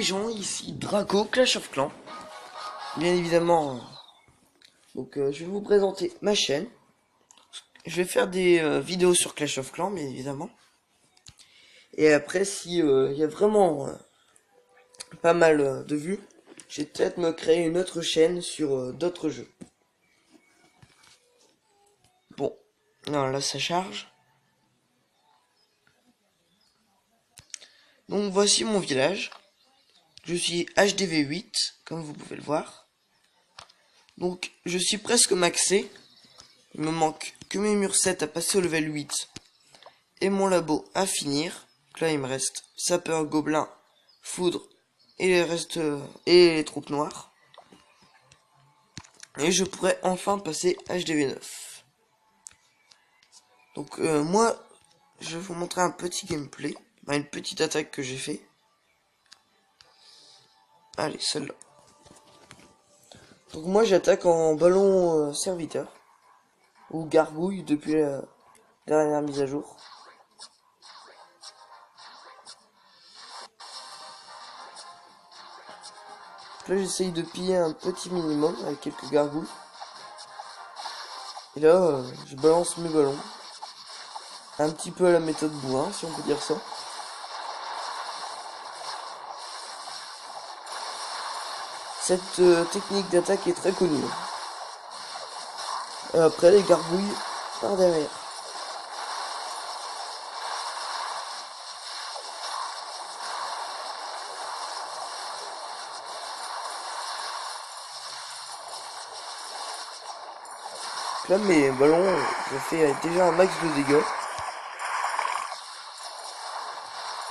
gens, ici Draco, Clash of Clans. Bien évidemment, je vais vous présenter ma chaîne. Je vais faire des vidéos sur Clash of Clans, bien évidemment. Et après, si il y a vraiment pas mal de vues, je vais peut-être me créer une autre chaîne sur d'autres jeux. Bon, non, là ça charge. Donc voici mon village. Je suis HDV8, comme vous pouvez le voir. Donc je suis presque maxé. Il me manque que mes murs 7 à passer au level 8 et mon labo à finir. Donc là il me reste sapeur, gobelin, foudre et les restes et les troupes noires. Et je pourrais enfin passer HDV9. Donc moi je vais vous montrer un petit gameplay, une petite attaque que j'ai fait. Allez, celle-là. Donc moi j'attaque en ballon serviteur ou gargouille depuis la dernière mise à jour. Là j'essaye de piller un petit minimum avec quelques gargouilles. Et là je balance mes ballons. Un petit peu à la méthode bourrin, si on peut dire ça. Cette technique d'attaque est très connue. Et après les gargouilles par derrière. Là mes ballons, je fais déjà un max de dégâts.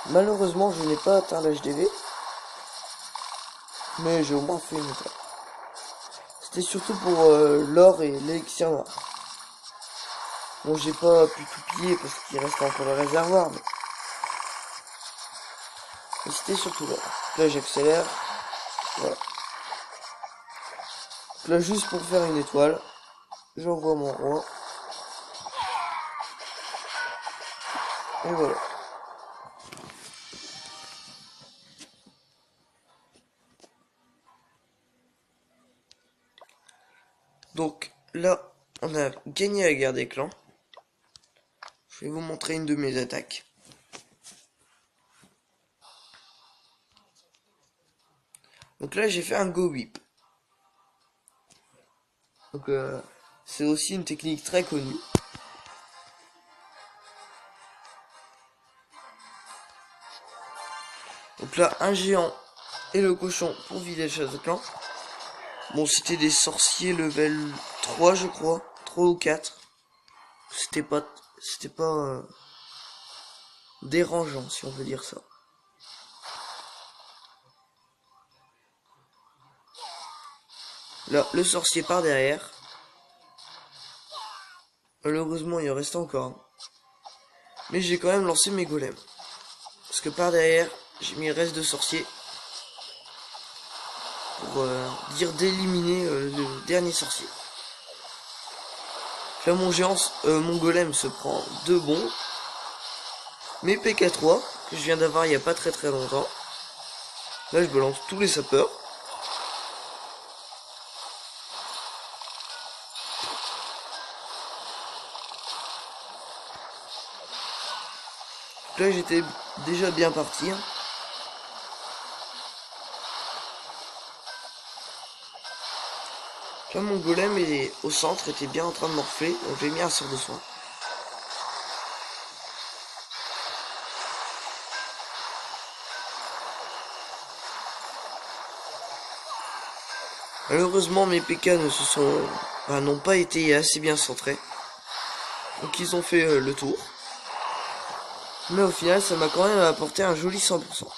Malheureusement je n'ai pas atteint l'HDV. Mais j'ai au moins fait une étoile. C'était surtout pour l'or et l'élixir noir. Bon j'ai pas pu tout piller parce qu'il reste encore le réservoir. Mais c'était surtout l'or. Là j'accélère. Voilà. Là juste pour faire une étoile. J'envoie mon roi. Et voilà. Donc là, on a gagné la guerre des clans. Je vais vous montrer une de mes attaques. Donc là, j'ai fait un go whip. Donc c'est aussi une technique très connue. Donc là, un géant et le cochon pour vider le château clan. Bon, c'était des sorciers level 3, je crois. 3 ou 4. C'était pas dérangeant, si on veut dire ça. Là, le sorcier part derrière. Malheureusement, il en reste encore un. Mais j'ai quand même lancé mes golems. Parce que par derrière, j'ai mis le reste de sorciers. Pour dire d'éliminer le dernier sorcier. Là mon golem se prend 2 bons. Mes PK3 que je viens d'avoir il n'y a pas très longtemps. Là je balance tous les sapeurs. Là j'étais déjà bien parti. Là mon golem est au centre, était bien en train de morfler, donc j'ai mis un sort de soin. Malheureusement mes PK n'ont pas été assez bien centrés. Donc ils ont fait le tour. Mais au final ça m'a quand même apporté un joli 100%.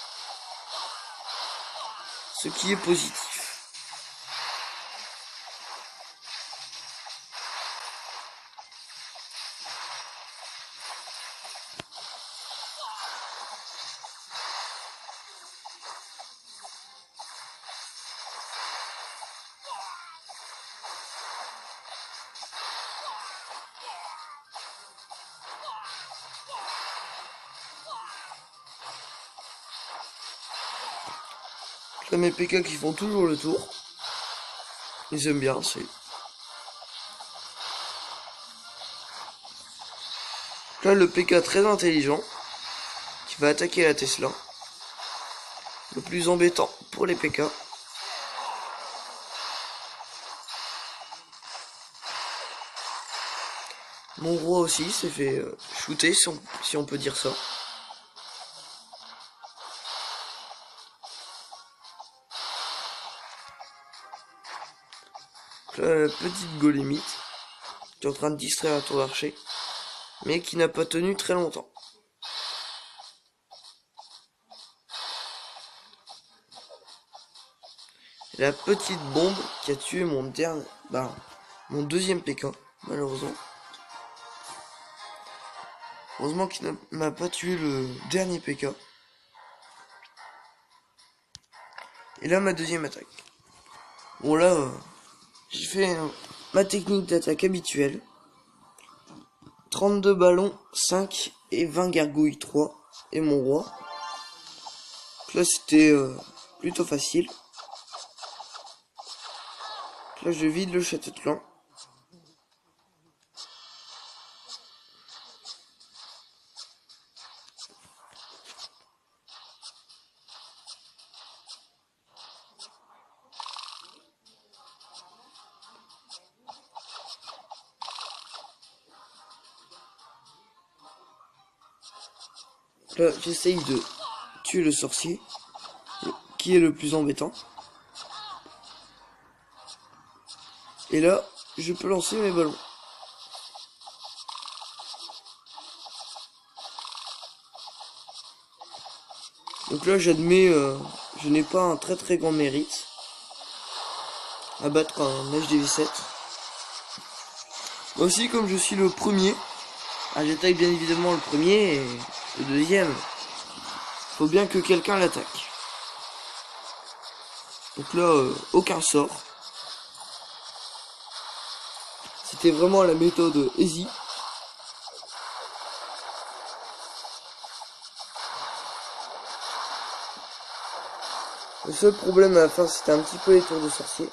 Ce qui est positif. Là, mes PK qui font toujours le tour. Ils aiment bien, c'est... Là, le PK très intelligent, qui va attaquer la Tesla. Le plus embêtant pour les PK. Mon roi aussi s'est fait shooter, si on peut dire ça. Là, la petite golémite, qui est en train de distraire la tour d'archer, mais qui n'a pas tenu très longtemps. La petite bombe qui a tué mon deuxième PK, malheureusement. Heureusement qu'il ne m'a pas tué le dernier PK. Et là, ma deuxième attaque. Bon là, j'ai fait ma technique d'attaque habituelle. 32 ballons, 5 et 20 gargouilles, 3. Et mon roi. Donc là, c'était plutôt facile. Là, je vide le château de clan. Là, j'essaye de tuer le sorcier, qui est le plus embêtant. Et là, je peux lancer mes ballons. Donc là, j'admets, je n'ai pas un très très grand mérite à battre un HDV7. Moi aussi, comme je suis le premier, j'attaque bien évidemment le premier et le deuxième. Faut bien que quelqu'un l'attaque. Donc là, aucun sort. C'était vraiment la méthode easy. Le seul problème à la fin, c'était un petit peu les tours de sorcier.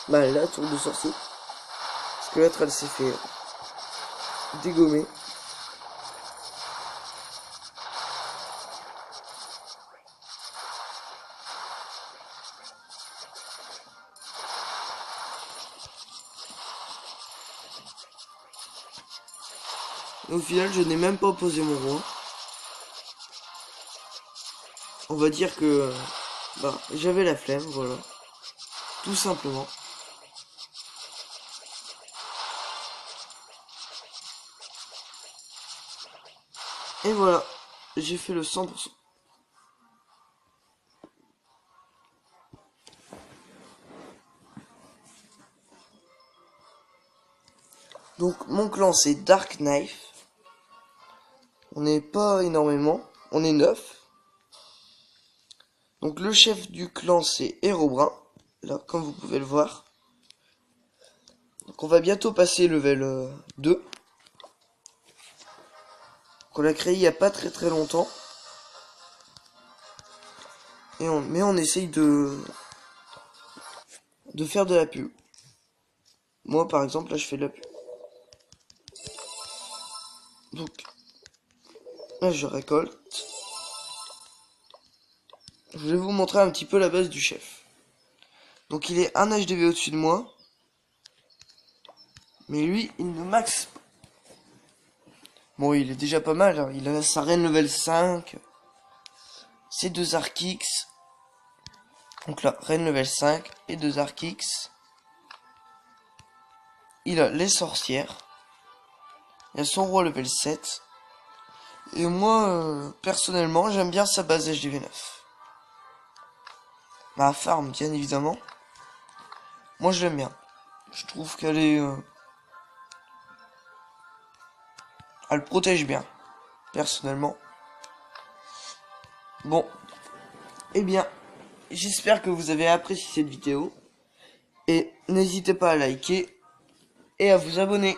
Bah, la tour de sorcier. Parce que l'autre, elle s'est fait dégommer. Et au final, je n'ai même pas posé mon roi. On va dire que j'avais la flemme, voilà. Tout simplement. Et voilà, j'ai fait le 100%. Donc mon clan c'est Dark Knife. On n'est pas énormément, on est 9. Donc le chef du clan c'est Hérobrin, là comme vous pouvez le voir. Donc on va bientôt passer level 2. Qu'on a créé il n'y a pas très très longtemps. Mais on essaye de faire de la pub. Moi par exemple là je fais de la pub. Donc là je récolte. Je vais vous montrer un petit peu la base du chef. Donc il est un HDV au-dessus de moi. Mais lui il ne max pas. Bon il est déjà pas mal, hein. Il a sa reine level 5. Ses 2 Arc X. Donc là, reine level 5 et 2 Arc X. Il a les sorcières. Il a son roi level 7. Et moi, personnellement, j'aime bien sa base HDV9. Ma farm, bien évidemment. Moi, je l'aime bien. Je trouve qu'elle est... elle protège bien. Personnellement. Bon. Eh bien, j'espère que vous avez apprécié cette vidéo. Et n'hésitez pas à liker et à vous abonner.